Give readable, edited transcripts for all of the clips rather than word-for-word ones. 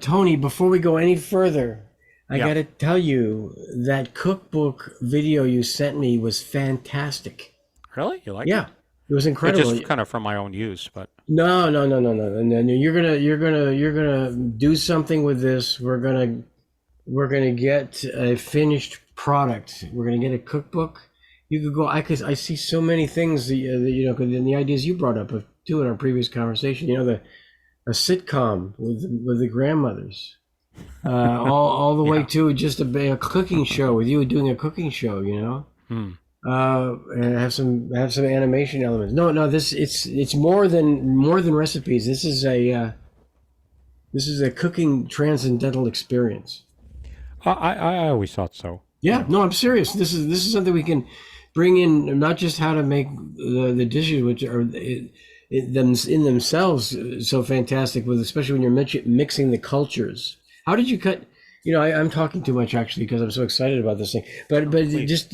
Tony, before we go any further, I Yeah. got to tell you that cookbook video you sent me was fantastic. Really? You like it? Yeah, it was It's incredible. just kind of for my own use, but No, no, no, no, no, no, no. You're gonna do something with this. We're gonna get a finished product. We're gonna get a cookbook. You could go. I see so many things and the ideas you brought up too in our previous conversation. A sitcom with the grandmothers, all the way yeah. to just a cooking show with you doing a cooking show. Hmm. And have some animation elements. No, no, it's more than recipes. This is a cooking transcendental experience. I always thought so. You Yeah, know. no, I'm serious. This is something we can bring in, not just how to make the dishes, which are them in themselves so fantastic, with especially when you're mixing the cultures. How did you cut? I'm talking too much actually because I'm so excited about this thing. But Please. just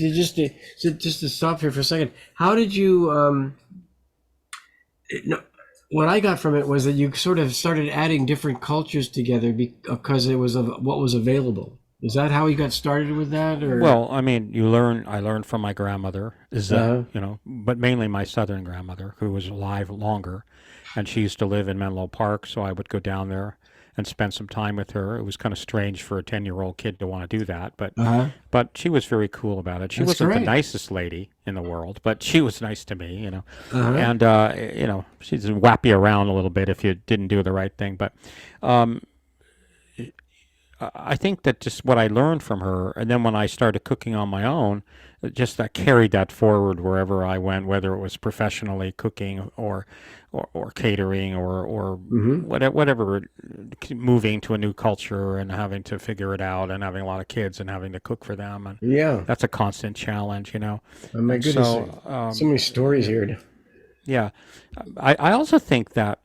to stop here for a second, how did you? No, what I got from it was that you sort of started adding different cultures together because it was of what was available. Is that how you got started with that, or? Well, I mean, you learn. I learned from my grandmother, is that Uh, but mainly my southern grandmother, who was alive longer, and she used to live in Menlo Park, so I would go down there and spend some time with her. It was kind of strange for a 10-year-old kid to want to do that, uh-huh. but she was very cool about it. She That's wasn't the great. nicest lady in the world, but she was nice to me. Uh-huh. And she'd whap you around a little bit if you didn't do the right thing, but. Um, I think that just what I learned from her, and then when I started cooking on my own, just that carried that forward wherever I went, whether it was professionally cooking or catering or Mm-hmm. whatever, moving to a new culture and having to figure it out and having a lot of kids and having to cook for them, and Yeah. that's a constant challenge. Oh my And goodness. so, So many stories here. yeah, I also think that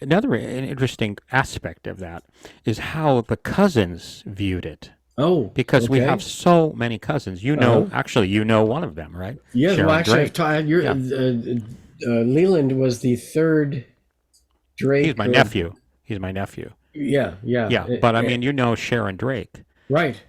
another interesting aspect of that is how the cousins viewed it, Oh, because we have okay. so many cousins. Uh-huh. Actually, you know one of them, right? Yes. Well, Sharon actually, I've Drake. taught. Yeah, Leland was the third he's Drake. my nephew. He's my nephew. Yeah. Yeah. Yeah, but I mean, Sharon Drake. Right.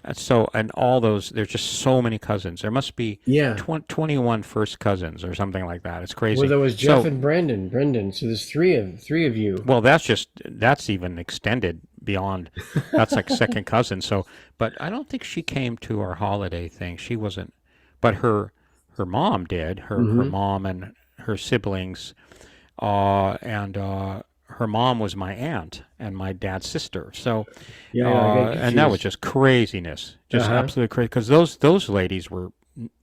And all those, there's just so many cousins. There must be Yeah. 21 first cousins or something like that. It's Well, crazy. there was Jeff So, and Brendan. So there's three of you. well, that's even extended beyond. That's like second cousin. So, but I don't think she came to our holiday thing. She wasn't, but her mom did. Her Mm-hmm. mom and her siblings, and her mom was my aunt and my dad's sister. So, Yeah. Yeah. I got and that was confused. just craziness, Uh just huh. absolutely crazy. Because those ladies were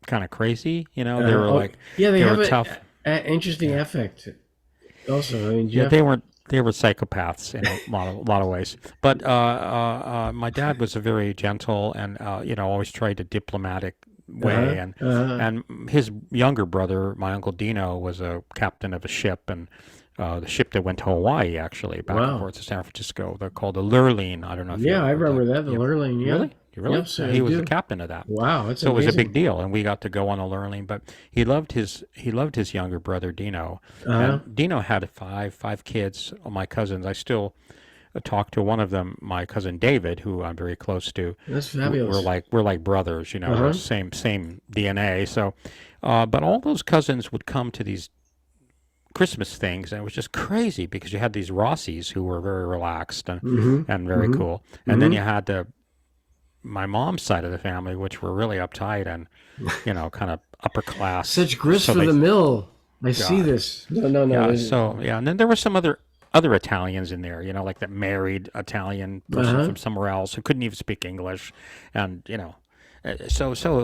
kind of crazy. They were Oh, like, yeah. They they have were a, tough. interesting Yeah. affect. Also, I mean, Yeah, Jeff. they were psychopaths in a lot of ways. But my dad was a very gentle and always tried a diplomatic Uh huh. way, and Uh huh. his younger brother, my uncle Dino, was a captain of a ship, and the ship that went to Hawaii, actually, back and Wow. forth to San Francisco. They're called the Lurleen. I don't know if you Yeah, ever I heard that. remember that, the Yep. Lurleen. Yeah. Really? You really? Yes, Yeah, I he was the do. captain of that. Wow, that's So it was a big amazing. deal, and we got to go on a Lurleen. But he loved his younger brother Dino, Uh-huh. and Dino had five kids. My cousins, I still talk to one of them, my cousin David, who I'm very close to. That's We're fabulous. like brothers, we're Uh-huh. same DNA. So, but all those cousins would come to these Christmas things, and it was just crazy because you had these Rossies who were very relaxed Mm-hmm. and very Mm-hmm. cool, and then Mm-hmm. you had my mom's side of the family, which were really uptight and kind of upper class. Such grist So for they, the mill. I see God, this. No, no, no. yeah. So yeah, and then there were some other Italians in there, like that married Italian person Uh-huh. from somewhere else who couldn't even speak English, and so it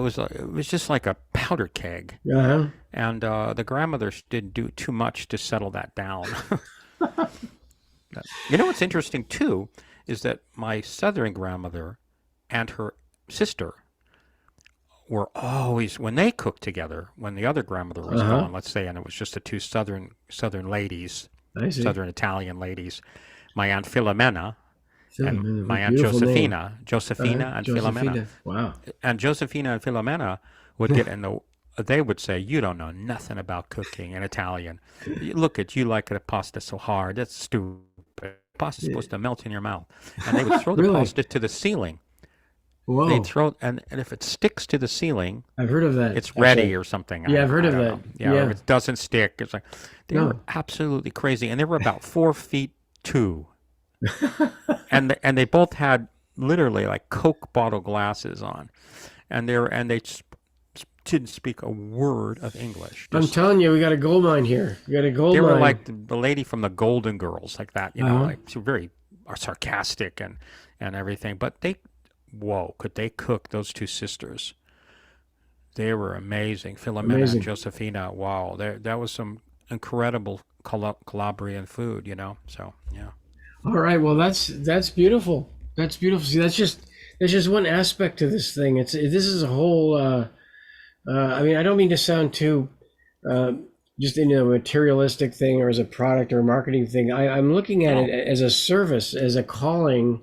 was just like a powder keg, Uh-huh. and the grandmothers didn't do too much to settle that down. What's interesting too is that my southern grandmother and her sister were always, when they cooked together, when the other grandmother was Uh-huh. gone, let's say, and it was just the two southern ladies, I see. southern Italian ladies, my aunt Filomena and Philomena, my what aunt beautiful name. Uh-huh. Josephina and Filomena, Josephina. Wow. and Josephina and Filomena would get in the. They would say, "You don't know nothing about cooking in Italian. Look at you like the pasta so hard. That's stupid." pasta's supposed to melt in your mouth. And they would throw the Really? pasta to the ceiling. They'd Whoa. throw, and if it sticks to the ceiling, I've heard of that, it's ready actually. or something. Yeah, I've heard I of don't that. know. Yeah, or if Yeah. it doesn't stick, it's like they were No. absolutely crazy, and they were about 4 feet two, and they both had literally like Coke bottle glasses on, and they didn't speak a word of English. I'm Just telling you, we got a gold mine here. We got a gold they were mine. like the lady from the Golden Girls, like that. Uh-huh. Like she was very sarcastic and everything. But whoa, could they cook? Those two sisters, they were amazing. Philomena and Amazing. Josefina. Wow, that was some incredible Calabrian food. So yeah. All right. Well, that's beautiful. That's beautiful. See, that's just one aspect to this thing. This is a whole. I mean, I don't mean to sound too uh, just in a materialistic thing or as a product or a marketing thing. I'm looking at it No. as a service, as a calling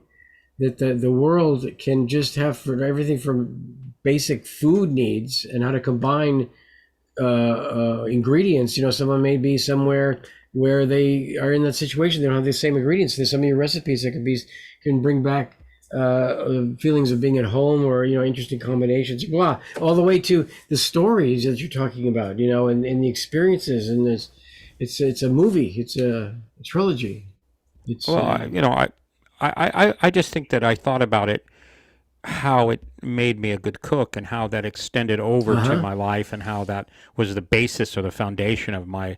that the world can just have for everything from basic food needs and how to combine ingredients. Someone may be somewhere where they are in that situation. They don't have the same ingredients. There's some of your recipes that can bring back feelings of being at home or interesting combinations, blah, all the way to the stories that you're talking about, and the experiences. And it's a movie. It's a trilogy. It's Well, I just think that I thought about it, how it made me a good cook, and how that extended over to uh-huh. my life, and how that was the basis or the foundation of my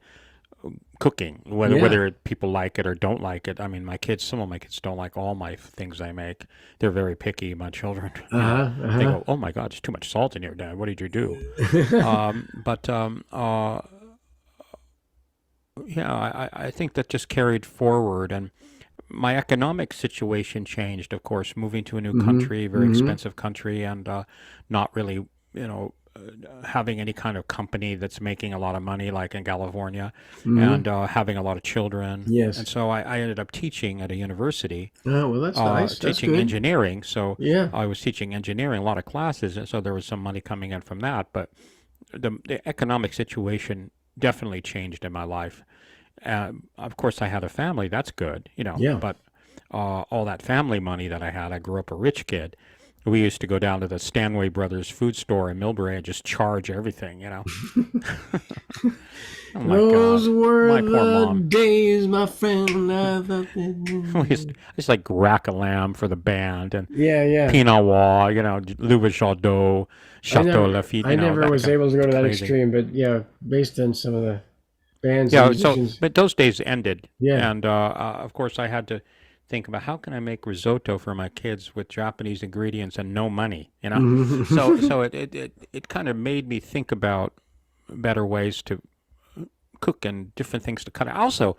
cooking. Whether Yeah. people like it or don't like it. I mean, some of my kids don't like all my things I make. They're very picky. My children, Uh-huh. they Uh-huh. go, "Oh my God, there's too much salt in here, Dad. What did you do?" But yeah, I think that just carried forward, and my economic situation changed, of course, moving to a new Mm-hmm. country, very Mm-hmm. expensive country, and not really, having any kind of company that's making a lot of money, like in California, Mm-hmm. and having a lot of children. And Yes. so I ended up teaching at a university, Oh, well, that's nice. That's teaching good. engineering. So Yeah. I was teaching engineering, a lot of classes, and so there was some money coming in from that. But the economic situation definitely changed in my life. Of course, I had a family. That's good, Yeah. But all that family money that I had, I grew up a rich kid. We used to go down to the Stanway Brothers food store in Millbrae and just charge everything. Oh my Those God, were my poor the mom. days, my friend. I thought I used to like rack a lamb for the band and Yeah, yeah. Pinot Noir, Louis Jardot, I Chateau never, Lafite, I never that was kind able to go to of that crazy. extreme, but yeah, based on some of the bands and Yeah, so musicians. but those days ended, Yeah. and of course I had to think about how can I make risotto for my kids with Japanese ingredients and no money. So it kind of made me think about better ways to cook and different things to cut out. Also,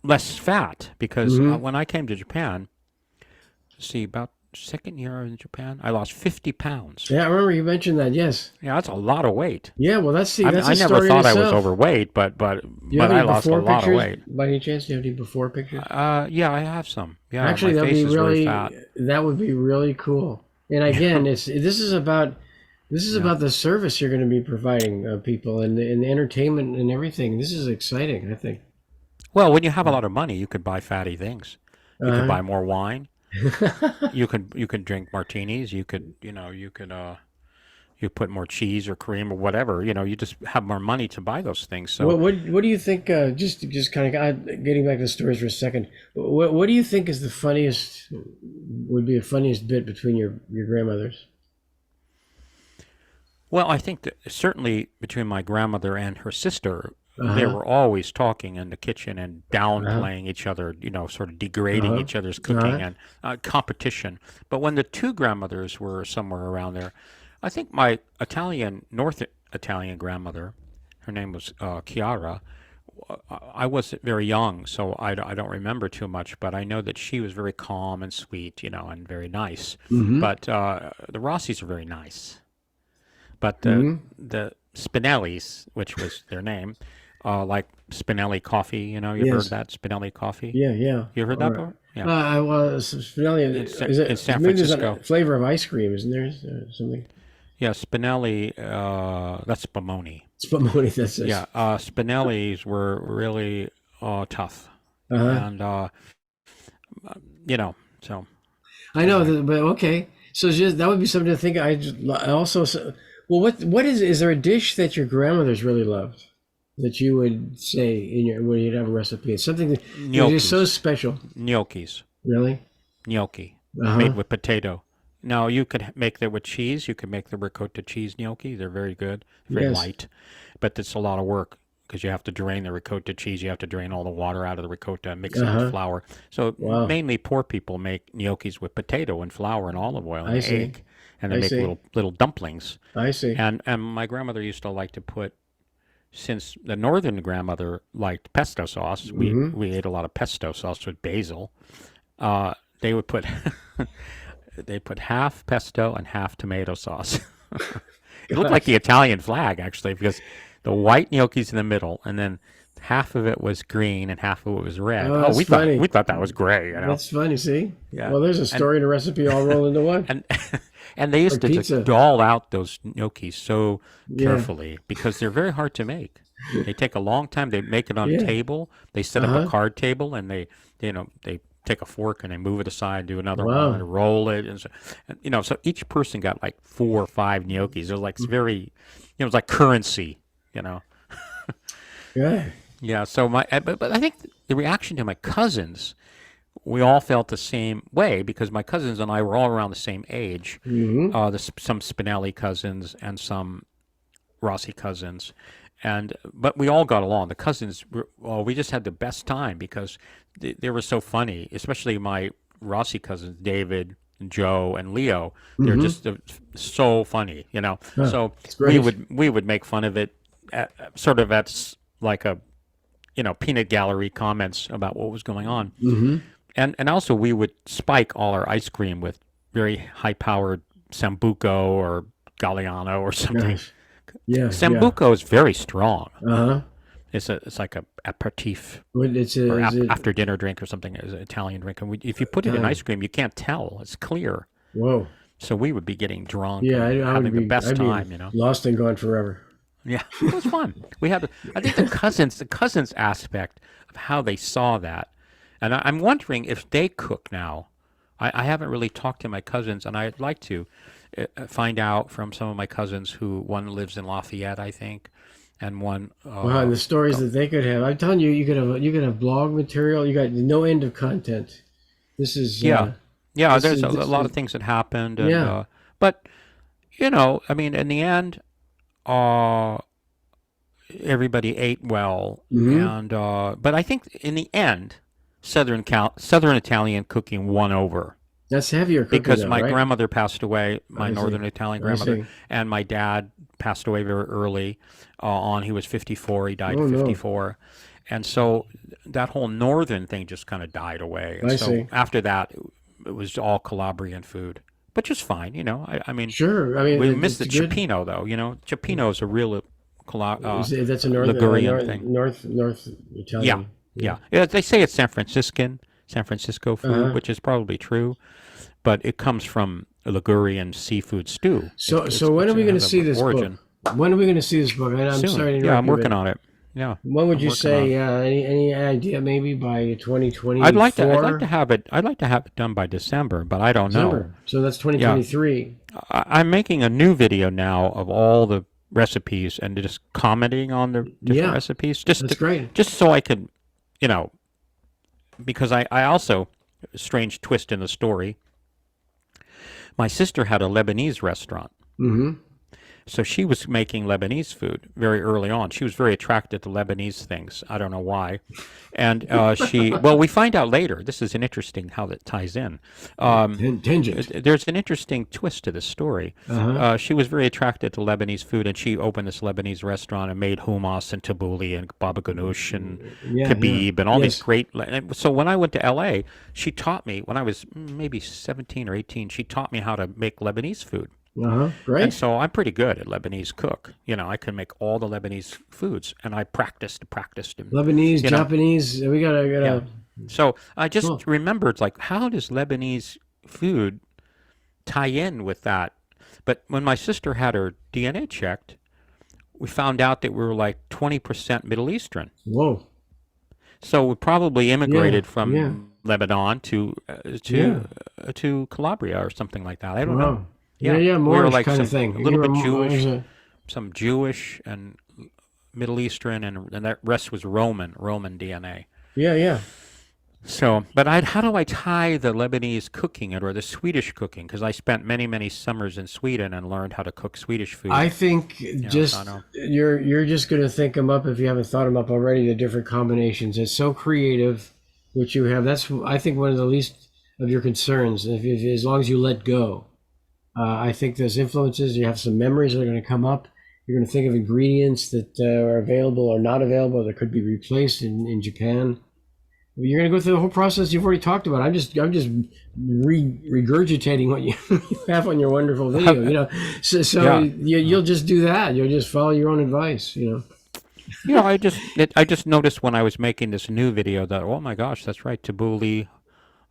less fat because Hmm. when I came to Japan, see about second year in Japan, I lost 50 pounds. Yeah, I remember you mentioned that. Yes. Yeah, that's a lot of weight. Yeah. Well, I mean, that's I a never story in thought I was itself. overweight, but Do you have any I lost a before lot of pictures weight. by any chance? Do you have any before pictures? Yeah, I have some. Yeah, my Actually, face is very fat. that would be really cool. And Yeah. again, this is about the service you're going to be providing people and the entertainment and everything. This is exciting, I think. Well, when you have a lot of money, you could buy fatty things. You could Uh-huh. buy more wine. You could drink martinis. You put more cheese or cream or whatever. You just have more money to buy those things. So What do you think? Just kind of getting back to the stories for a second. What do you think is the funniest? Would be the funniest bit between your grandmothers? Well, I think that certainly between my grandmother and her sister, Uh they huh. were always talking in the kitchen and Uh huh. downplaying each other, sort of Uh degrading huh. each other's Uh cooking huh. and competition. But when the two grandmothers were somewhere around there, I think my North Italian grandmother, her name was Chiara. I was very young, so I don't remember too much, but I know that she was very calm and sweet, and very nice. Mm-hmm. But the Rossis are very nice. But Mm-hmm. the Spinellis, which was their name, like Spinelli coffee. You've heard of Yes. that Spinelli coffee. Yeah. Yeah. You heard All that right. before? Yeah. I was familiar. Is In it San maybe there's a Francisco. flavor of ice cream? Isn't there something? Yeah, Spinelli. That's Spumoni. Spumoni. That's this. Yeah, Spinellis were really tough, Uh huh. and So I know, anyway. but okay. So just that would be something to think. I also well, what is there a dish that your grandmother's really loved that you would say in your when you'd have a recipe? It's something that is just so Gnocchis. special. Gnocchis. Really? Gnocchi. Uh Made huh. with potato. Now, you could make that with cheese. You could make the ricotta cheese gnocchi. They're very good, very Yes. light, but it's a lot of work because you have to drain the ricotta cheese. You have to drain all the water out of the ricotta and mix Uh it with huh. flour. So Wow. mainly poor people make gnocchis with potato and flour and olive oil and I see. egg, and they I make see. little dumplings. I see. And my grandmother used to like to put, since the northern grandmother liked pesto sauce, Mm-hmm. we ate a lot of pesto sauce with basil. Uh, they would put they put half pesto and half tomato sauce. It looked like Gosh. the Italian flag, actually, because the white gnocchi's in the middle, and then half of it was green and half of it was red. Oh, Oh, that's funny. we thought that was great. That's funny. See? Yeah, Well, there's a and story and a recipe all rolled into one. and and they used Like to just pizza. doll out those gnocchis so Yeah. carefully because they're very hard to make. They take a long time. They make it on a Yeah. table. They set Uh up a huh. card table, and they take a fork and they move it aside, do another one, Wow. and roll it, so each person got like 4 or 5 gnocchis. It was like very, it was like currency, you know. Yeah. Yeah. So but I think the reaction to my cousins, we all felt the same way because my cousins and I were all around the same age. Mm-hmm. Some Spinelli cousins and some Rossi cousins, and but we all got along. The cousins, we just had the best time because they were so funny. Especially my Rossi cousins, David, Joe, and Leo. They're Mm-hmm. just so funny. Huh. So It's great. we would make fun of it, sort of like a peanut gallery comments about what was going on, Mm-hmm. and also we would spike all our ice cream with very high powered Sambuco or Galliano or something. Gosh. Yeah. Yeah. Sambuco is very strong. Uh-huh. It's like a aperitif What it's a or is it after dinner drink or something. It's an Italian drink, and if you put it in Italian? ice cream, you can't tell. It's clear. Whoa. So we would be getting drunk Yeah, and I would having the be best I'd be time. lost and gone forever. Yeah, it was fun. I think the cousins aspect of how they saw that, and I'm wondering if they cook now. I haven't really talked to my cousins, and I'd like to find out from some of my cousins who one lives in Lafayette, I think, and one. Wow, and the stories that they could have. I'm telling you, you could have blog material. You got no end of content. This is Yeah, yeah. There's a this lot is of things that happened, and yeah. but I mean, in the end, uh, everybody ate well, Mm-hmm. and but I think in the end, Southern Italian cooking won over That's heavier cooking because though, my right? grandmother passed away, my I see. Northern Italian I grandmother, see. and my dad passed away very early. He was 54. He died Oh at no. 54, and so that whole Northern thing just kind of died away. And I so see. after that, it was all Calabrian food, but just fine. I mean, Sure. I mean, we missed the it's good. cioppino though. Cioppino is a real That's a Ligurian thing. North Yeah, Italian. Yeah. yeah. They say it's San Francisco food, Uh-huh. which is probably true, but it comes from a Ligurian seafood stew. So when are we It going to has see an this book? origin. When are we going to see this book? I'm Soon. sorry to Yeah, interrupt I'm you, working but on it. Yeah, when would I'm you working on it. say? Any idea? Maybe by I'd like to 2024, have it. I'd like to have it done by December, but I don't know. December. So that's Yeah, 2023. I'm making a new video now of all the recipes and just commenting on the different Yeah, recipes, that's great. just so I could, you know, because I also, strange twist in the story, my sister had a Lebanese restaurant. Mm-hmm. So she was making Lebanese food very early on. She was very attracted to Lebanese things. I don't know why. And well, we find out later. This is an interesting how that ties in. Tangent. There's an interesting twist to this story. Uh-huh. She was very attracted to Lebanese food, and she opened this Lebanese restaurant and made hummus and tabbouleh and baba ganoush and Yeah, yeah. kebab and all these Yes. great. And so when I went to L.A., she taught me when I was maybe 17 or 18. She taught me how to make Lebanese food. Uh-huh. And Great. so I'm pretty good at Lebanese cook. I can make all the Lebanese foods, and I practiced, and Lebanese, you know, Japanese. We gotta yeah. So I cool. just remembered, like, how does Lebanese food tie in with that? But when my sister had her DNA checked, we found out that we were like 20% Middle Eastern. Whoa. So we probably Yeah. immigrated Yeah. from Lebanon Yeah. to Calabria or something like that. I don't know. Wow. Yeah, Yeah, yeah, we were Moorish like kind of some thing. a little bit There's Jewish, a, some Jewish and Middle Eastern, and that rest was Roman DNA. yeah, yeah. So, but how do I tie the Lebanese cooking or the Swedish cooking? Because I spent many summers in Sweden and learned how to cook Swedish I food. think So I just know. you're just gonna think them up if you haven't thought them up already. The different combinations. It's so creative, which you have. That's I think one of the least of your concerns. If as long as you let go, I think those influences. You have some memories that are going to come up. You're going to think of ingredients that are available or not available that could be replaced in Japan. You're going to go through the whole process you've already talked about. I'm just regurgitating what you have on your wonderful video. So Yeah. you'll just do that. You'll just follow your own advice. I just noticed when I was making this new video that, oh my gosh, that's right, tabbouleh,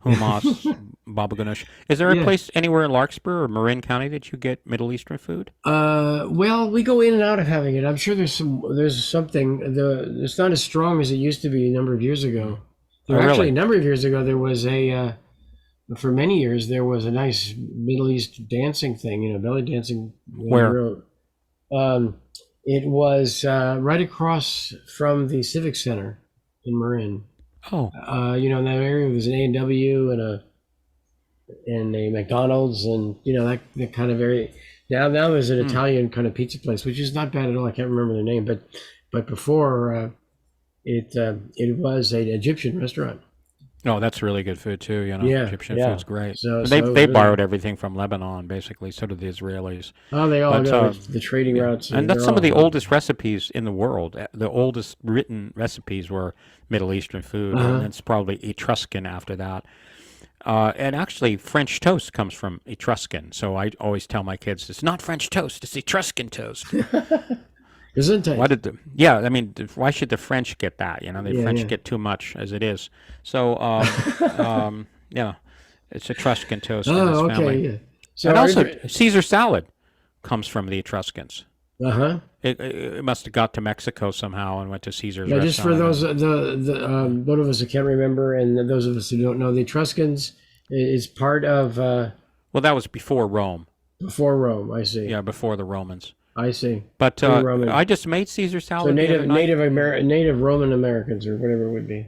hummus, baba ganoush. Is there a Yeah. place anywhere in Larkspur or Marin County that you get Middle Eastern food? Well, we go in and out of having it. I'm sure there's something. It's not as strong as it used to be a number of years ago. Oh, There actually really? a number of years ago there was for many years there was a nice Middle East dancing thing. Belly dancing. Where? It was right across from the Civic Center in Marin. Oh, In that area there's an A&W and a McDonald's and that kind of area. Now there's an Italian kind of pizza place, which is not bad at all. I can't remember the name, but before it was an Egyptian restaurant. no, that's really good food too. Yeah, Egyptian yeah. food's great. So And so it was they really, borrowed everything from Lebanon, basically. So did the Israelis. oh, they all But know the trading yeah, routes. and that's They're some of the all oldest recipes in the world. The oldest written recipes were Middle Eastern food, and it's probably Etruscan after that. And actually, French toast comes from Etruscan. So I always tell my kids, it's not French toast, it's Etruscan toast. isn't Why it? did I mean, why should the French get that? The Yeah, French yeah. get too much as it is. So, yeah, it's Etruscan toast in this Oh, okay. family. Yeah. So And also, Caesar salad comes from the Etruscans. uh-huh. It must have got to Mexico somehow and went to Caesar's Now, just for restaurant. those one of us that can't remember, and those of us who don't know, the Etruscans is part of Well, that was before Rome. before Rome. I see. Yeah, before the Romans. I see. But Pre-Roman. I just made Caesar So salad the other night. native Roman Americans or whatever it would be.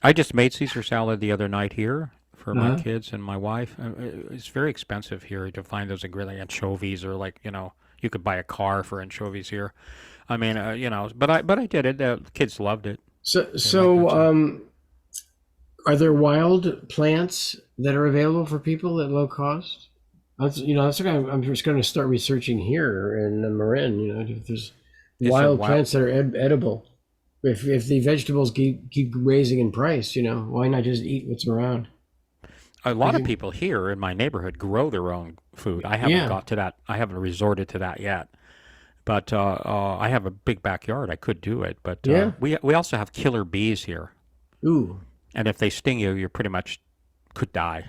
I just made Caesar salad the other night here for my Uh-huh. kids and my wife. It's very expensive here to find those ingredient anchovies, or you could buy a car for anchovies here. I mean, but I did it. The kids loved it. So They liked so it too. are there wild plants that are available for people at low cost? That's what I'm just going to start researching here in Marin. If there's Is there wild plants that are edible. If the vegetables keep raising in price, why not just eat what's around? A lot of people here in my neighborhood grow their own food. I haven't Yeah, got to that. I haven't resorted to that yet. But I have a big backyard. I could do it. But yeah. we also have killer bees here, Ooh, and if they sting you, you pretty much could die.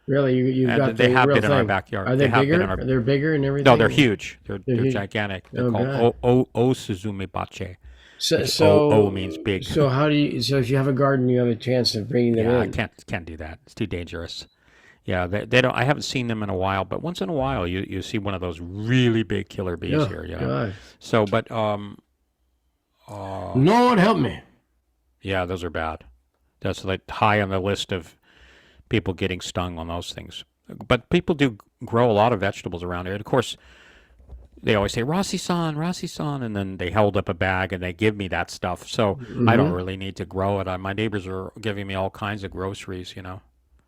really? You've And got they the have real been in our thing. backyard. Are They they have been bigger? in our. They're bigger and everything. No, they're huge. They're huge. gigantic. They're Oh called God. o Suzumi bache, So which so o means big. so how do you? So if you have a garden, you have a chance of bringing them Yeah, I in. can't do that. It's too dangerous. Yeah, they don't. I haven't seen them in a while, but once in a while you see one of those really big killer bees Oh here. Yeah. God. So, but Lord help me. yeah, those are bad. That's like high on the list of people getting stung on those things. But people do grow a lot of vegetables around here. And of course, they always say Rossi-san, and then they held up a bag and they give me that stuff. So I don't really need to grow it. My neighbors are giving me all kinds of groceries,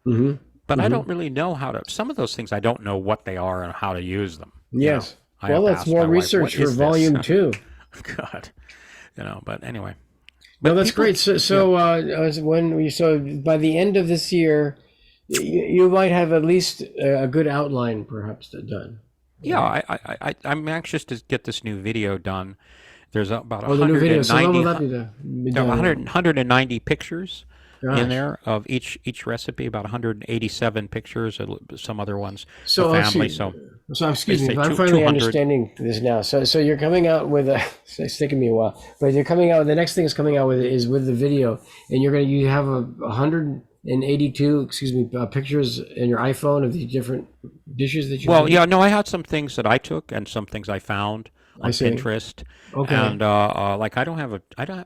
Mm-hmm. But I don't really know how to. Some of those things I don't know what they are and how to use them. Yes. I Well, have to that's ask more my wife, research "What for is this?" volume 2. God, But anyway. No, But that's people, great. So by the end of this year, you might have at least a good outline, perhaps, done. yeah, I'm anxious to get this new video done. There's about Oh, the new video. So when will 190, that be there are done? 190 pictures in Gosh. there of each recipe, about 187 pictures, and some other ones So for family. excuse, So so excuse they me, say but I'm two- finally 200. understanding this now. So you're coming out with a. It's taking me a while, but you're coming out. The next thing is coming out with the video, and you have 100 and 82, excuse me, pictures in your iPhone of the different dishes that you've Well, made? yeah, no, I had some things that I took and some things I found I on see. Pinterest, Okay. and like I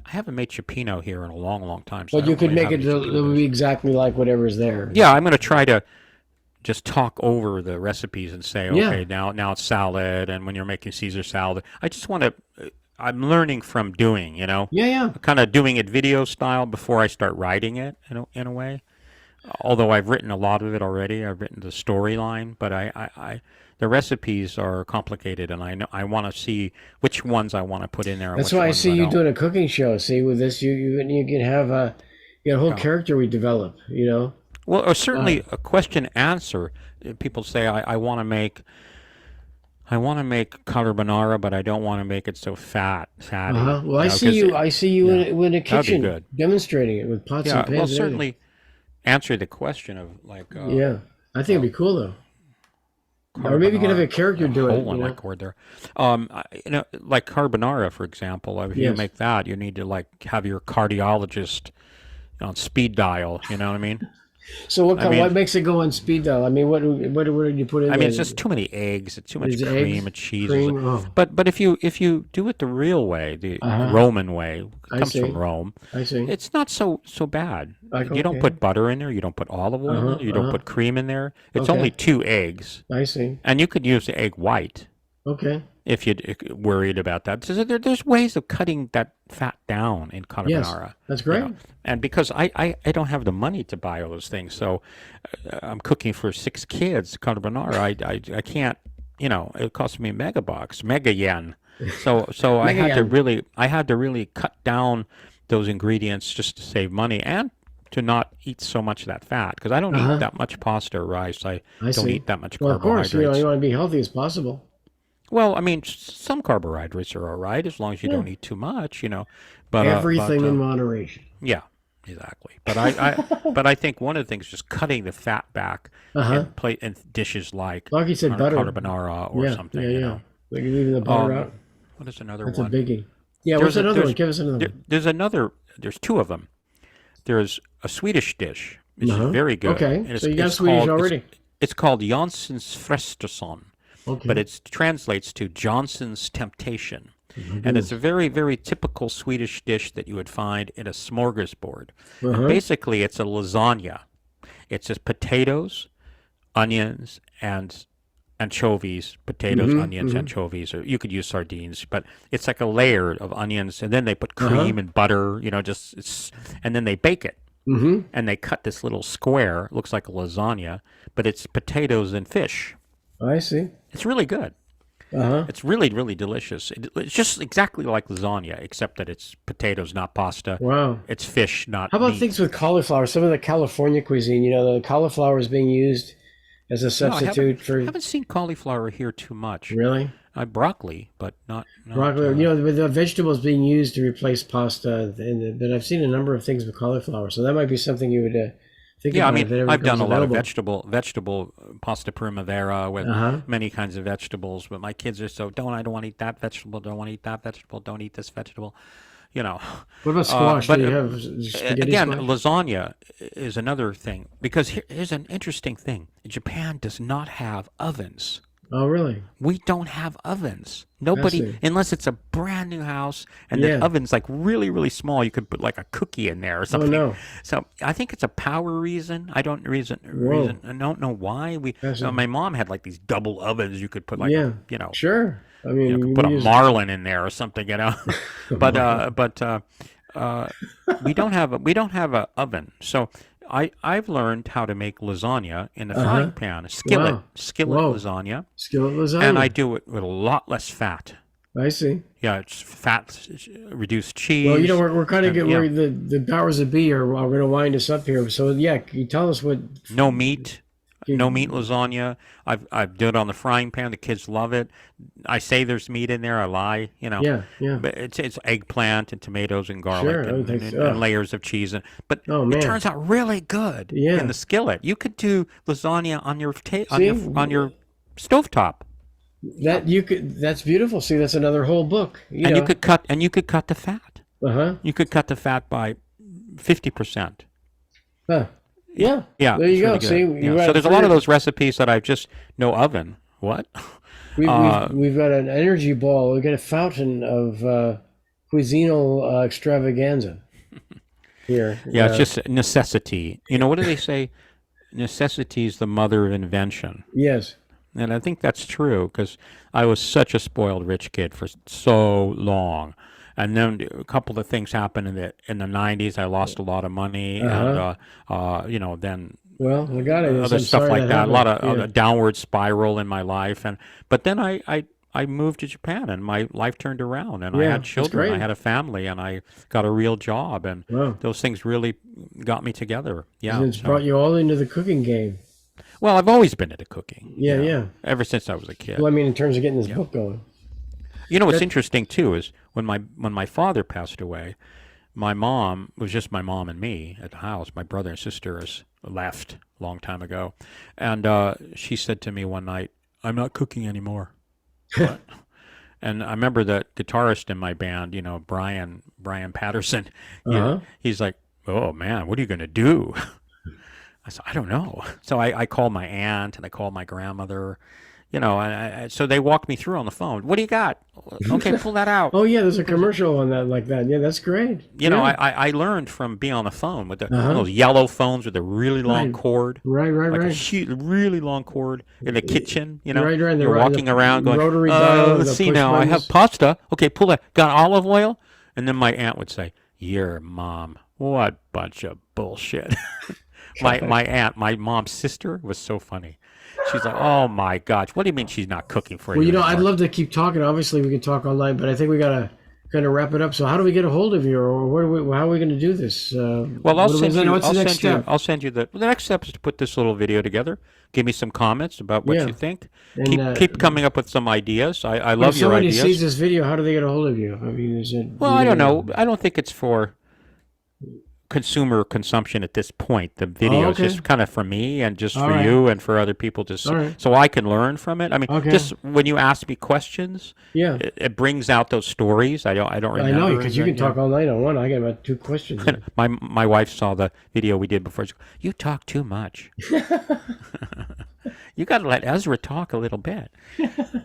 haven't made chipino here in a long, long time, so I But you don't could really make have it, any it chipino would be dishes. exactly like whatever's there. Yeah, I'm going to try to just talk over the recipes and say, Yeah. okay, now it's salad, and when you're making Caesar salad, I just want to. I'm learning from doing, Yeah, yeah. kind of doing it video style before I start writing it in a way. Although I've written a lot of it already, I've written the storyline, but the recipes are complicated, and I know I want to see which ones I want to put in there and That's which why I ones see I you don't. doing a cooking show. See, with this, you can have a whole Yeah. character we develop. Well, or Uh, certainly a question answer. People say I want to make carbonara, but I don't want to make it so fatty. Well, I see Because you. I see you yeah, in a that would be kitchen good. demonstrating it with pots and Yeah, well, pans and everything. certainly answer the question of like Yeah, I think it'd be cool though. Or maybe you could have a carbonara. character A do it. hole in my cord there. Like carbonara, for example. If you Yes. make that, you need to like have your cardiologist on speed dial. You know what I mean? So I what mean, makes it go on speed dial? I mean, what did you put in it's just there? too many eggs. It's too much Is it cream eggs, and cheese. cream? Oh, But if you do it the real way, the uh-huh. Roman way, it I comes from see. Rome. I see. It's not so bad. Like You don't okay. put butter in there. You don't put olive oil in there. You don't Uh-huh. put cream in there. It's only Okay. 2 eggs, I see. and you could use the egg white Okay. if you're worried about that. So there's ways of cutting that fat down in Yes. carbonara, That's you great. know. And because I don't have the money to buy all those things, so I'm cooking for 6 kids carbonara. I can't, it costs me mega yen. So Megayan. I had to really cut down those ingredients just to save money and to not eat so much of that fat because I don't eat Uh-huh. that much pasta or rice. I I don't see. eat that much Well, of course, you carbohydrates. want to be healthy as possible. Well, some carbohydrates are all right as long as you Yeah. don't eat too much. But Everything in moderation. yeah, exactly. But I think one of the things is just cutting the fat back Uh-huh. in dishes like Like you said, butter. carbonara or Yeah, something. yeah, yeah. Like leaving the butter out. What is another That's a one? biggie. Yeah, what's There's a another one? there's Give us another one. there's another. There's two of them. There's a Swedish dish which is Uh-huh. very good, Okay. and So you got Swedish already. it's called Janssens Frestelson, but Okay. it translates to Johnson's Temptation. Oh, my And it's a goodness. very, very typical Swedish dish that you would find in a smorgasbord. And Uh-huh. basically, it's a lasagna. It's just potatoes, onions, and anchovies. Potatoes, Mm-hmm. onions, Mm-hmm. anchovies, or you could use sardines. But it's like a layer of onions, and then they put Uh-huh. cream and butter. And then they bake it. Mm-hmm. And they cut this little square. It looks like a lasagna, but it's potatoes and fish. I see. It's really good. Uh-huh. It's really, really delicious. It's just exactly like lasagna, except that it's potatoes, not pasta. Wow. It's fish, not How about meat. things with cauliflower? Some of the California cuisine, the cauliflower is being used as a No, I substitute for haven't seen cauliflower here too much. really Broccoli, but not. broccoli. With the vegetables being used to replace pasta, but I've seen a number of things with cauliflower. So that might be something you would think Yeah, about if it ever I've becomes done a lot of available. vegetable pasta primavera with Uh-huh. many kinds of vegetables. But my kids are so I don't want to eat that vegetable. Don't want to eat that vegetable. Don't eat this vegetable. You know. What about squash? Do But you have spaghetti again, squash? lasagna is another thing because here's an interesting thing. Japan does not have ovens. Oh, really? We don't have ovens. I Nobody, see. unless it's a brand new house and the Yeah. oven's like really, really small, you could put like a cookie in there or Oh, something. no. So I think it's a power reason. I don't Whoa. I don't know why. Fascinating. My mom had like these double ovens. You could put like Yeah. Sure. I mean, put we a use marlin in there or something. But uh, we don't have a oven. So I've learned how to make lasagna in the Uh-huh. frying pan, a Wow. skillet Whoa. lasagna, Skillet and I lasagna. do it with a lot less fat. I see. Yeah, it's fat, reduced Well, cheese. we're kind of And, getting where the powers that be are going to wind us up here. So yeah, can you tell us what? no meat, no meat You, lasagna. I've done it on the frying pan. The kids love it. I say there's meat in there. I lie. yeah, yeah. But it's eggplant and tomatoes and garlic Sure. I would think so. and layers of cheese. But Oh it man. turns out really good Yeah. in the skillet. You could do lasagna on your See, on your stovetop, that you could. That's beautiful. See, that's another whole book. and you could cut the fat. Uh huh. You could cut the fat by 50%. Huh. Yeah, Yeah, there it's you go. really See, good. you Yeah. So got there's a lot of those recipes that I just no oven. What? we've got an energy ball. We've got a fountain of cuisinal extravaganza here. Yeah, it's just necessity. You know, what do they say? Necessity is the mother of invention. Yes. And I think that's true because I was such a spoiled rich kid for so long. And then a couple of things happened in the 90s. I lost a lot of money, and Uh-huh. you know, then Well, I got it. other I'm stuff sorry like that that. A lot happened. of Yeah. a downward spiral in my life, and but then I moved to Japan, and my life turned around, and I Yeah, had that's children, I great. had a family, and I got a real job, and Wow. those things really got me together. And Yeah. it's So, brought you all into the cooking game. well, I've always been into cooking, Yeah, yeah. ever since I was a Well, kid. I mean, in terms of getting this Yeah. book going. You know what's That, interesting too is when my father passed away, my mom it was just my mom and me at the house. My brother and sister has left a long time ago, and she said to me one night, "I'm not cooking anymore." What? And I remember the guitarist in my band, you know, Brian Patterson. uh-huh. He's like, "Oh man, what are you gonna do?" I said, "I don't know." So I called my aunt and I called my grandmother, you know, and so they walked me through on the phone. What do you got? Okay, pull that out. Oh, yeah, there's a commercial on that like that. Yeah, that's great. You know, Yeah. I learned from being on the phone with one of Uh-huh. those yellow phones with a really long Right. cord, Right, right, like a right. huge, really long cord in the kitchen. You know, Right, right. you're walking The around going, rotary dial, let's the see push now, I have buttons. pasta. Okay, pull that. Got olive oil? And then my aunt would say, your mom, what bunch of bullshit. My aunt, my mom's sister, was so funny. She's like, oh my gosh, what do you mean she's not cooking for Well, you I'd anymore? love to keep talking. Obviously, we can talk all night, but I think we gotta kind of wrap it up. So, how do we get a hold of you, or how are we going to do this? Well, What's the next step? I'll send you the next step is to put this little video together. Give me some comments about what you Yeah, think. and Keep coming up with some ideas. I but if love your somebody sees ideas. this video, how do they get a hold of you? I mean, is it Well, I don't know. I don't think it's for consumer consumption at this point. The Oh, video is okay. just kind of for me and just All for right. you and for other people to All see, right. so I can learn from it. I mean, Okay. just when you ask me questions, Yeah. it brings out those stories. I don't I know remember. because you can talk all night on one. I got about two questions here. My wife saw the video we did before. She goes, you talk too much. You got to let Ezra talk a little bit.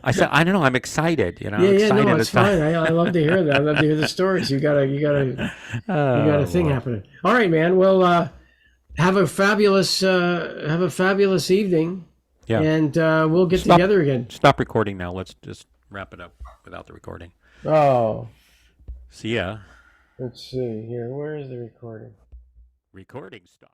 I said, I don't know. I'm excited. You know, Yeah, I'm yeah, no, excited. it's fine. I love to hear that. I love to hear the stories. You got a Oh thing boy. happening. All right, man. Well, have a fabulous evening, Yeah. and we'll get Stop. together again. Stop recording now. Let's just wrap it up without the recording. Oh, See ya. let's see here. Where is the recording? Recording stop.